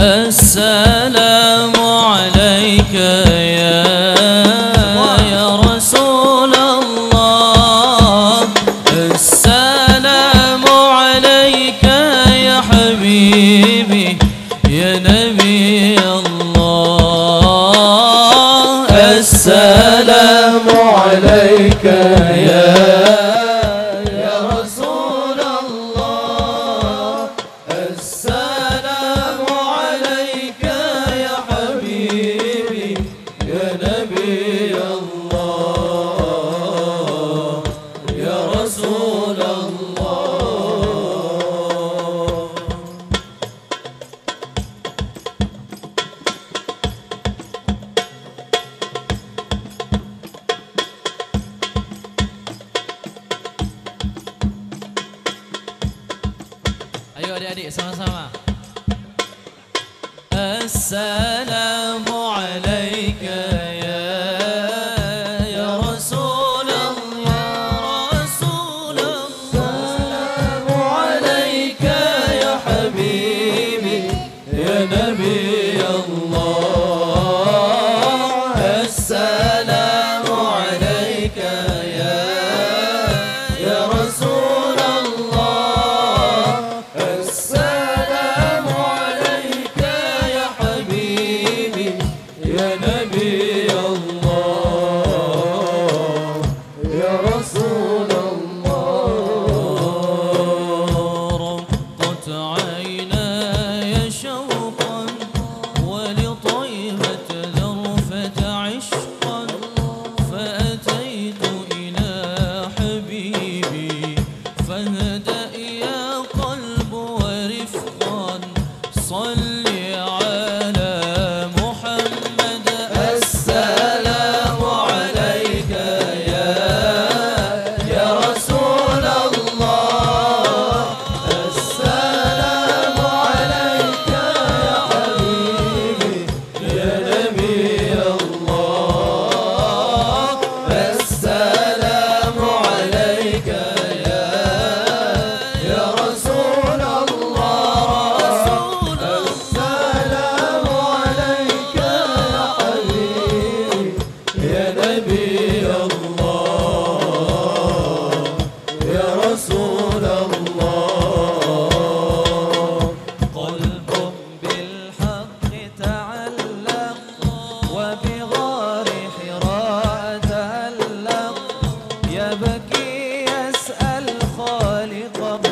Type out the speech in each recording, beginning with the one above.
السلام عليك يا رسول الله، السلام عليك يا حبيبي يا نبي الله، السلام عليك يا رسول الله، السلام عليك يا حبيبي يا نبي الله يا رسول الله. Ayo adik-adik sama-sama. Assalamu alayka ya Rasul Allah, Rasul Allah. Assalamu alayka ya habibi ya Nabi Allah, assalamu alayka ya Rasul Allah, السلام عليك يا حبيبي يا نبي الله يا رسول الله. رقت عيناي شوقا ولطيبة ذرفة عشقا، فأتيت إلى حبيبي فاهدأ يا قلب ورفقا، صل على محمد. السلام عليك يا رسول الله، السلام عليك يا حبيبي يا نبي الله، السلام عليك يا رسول الله، السلام عليك يا حبيبي يا نبي الله يا رسول الله. قلب بالحق تعلق وبغار حراء تألق، يبكي يسأل خالقه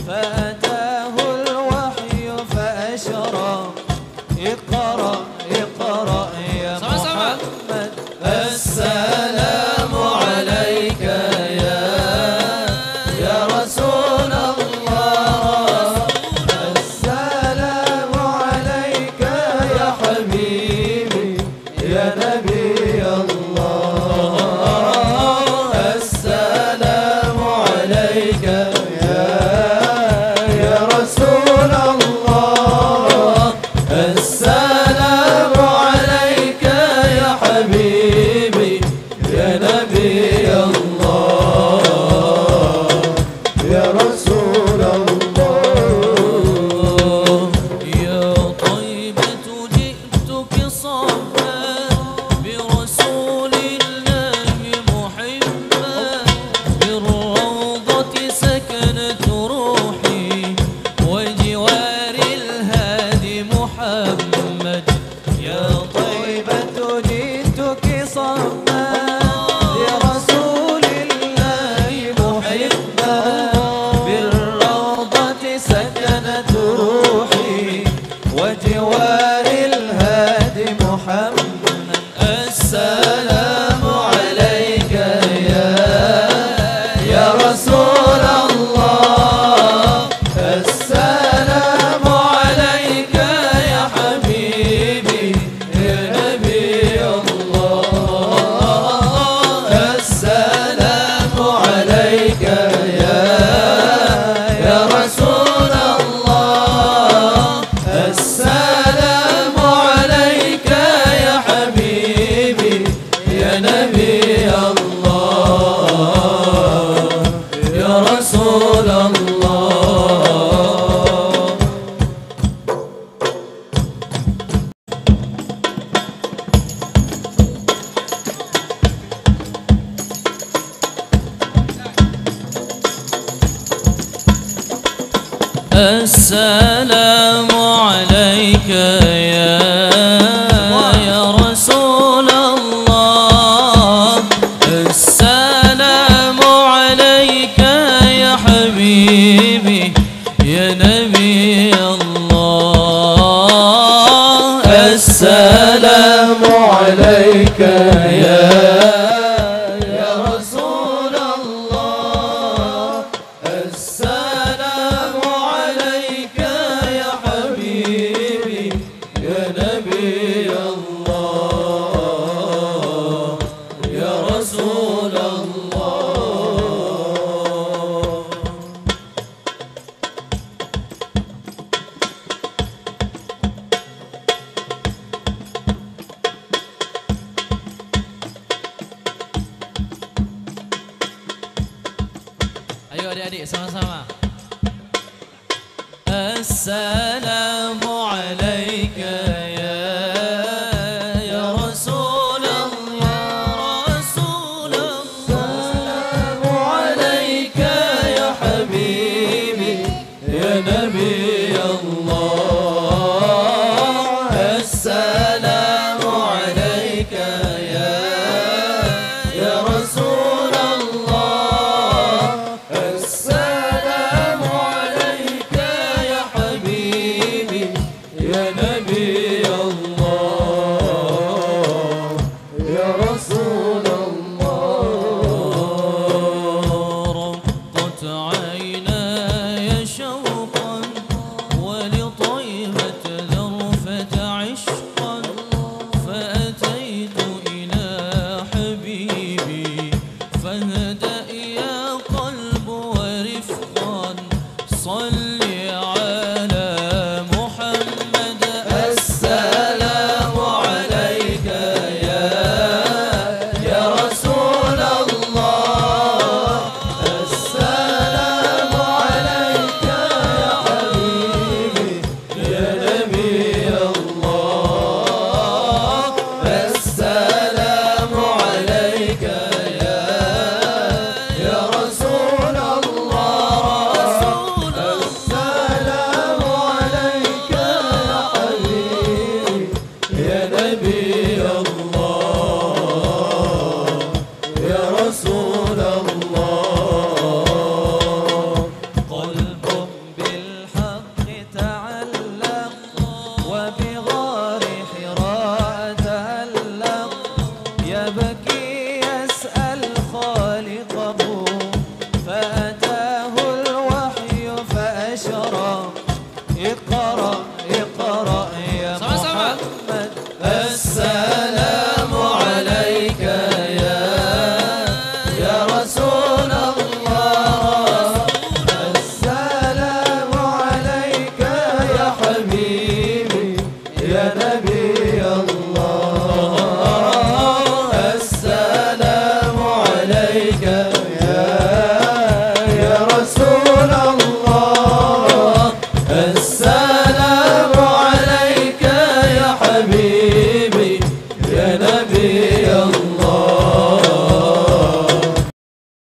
فأتاه الوحي فأشرق. اقرأ اقرأ يا محمد. السلام عليك يا رسول الله، السلام عليك يا حبيبي يا نبي الله، السلام عليك يا رسول الله، السلام عليك يا حبيبي يا نبي الله يا رسول الله. يا طيبة جئتك صبا برسول الله محبا، بالروضة سكنت روحي وجوار الهادي محمد. يا طيبة جئتك صبا برسول الله محبا، بالروضة سكنت روحي وجوار الهادي محمد. السلام عليك يا رسول الله، السلام عليك يا حبيبي يا نبي الله، السلام عليك يا رسول الله، السلام عليك يا حبيبي يا نبي الله يا رسول الله. السلام عليك يا رسول الله السلام عليك يا حبيبي يا نبي الله السلام عليك يا رسول الله السلام عليك يا حبيبي يا نبي الله يا رسول الله. Ayo adik-adik sama-sama. Assalamualaikum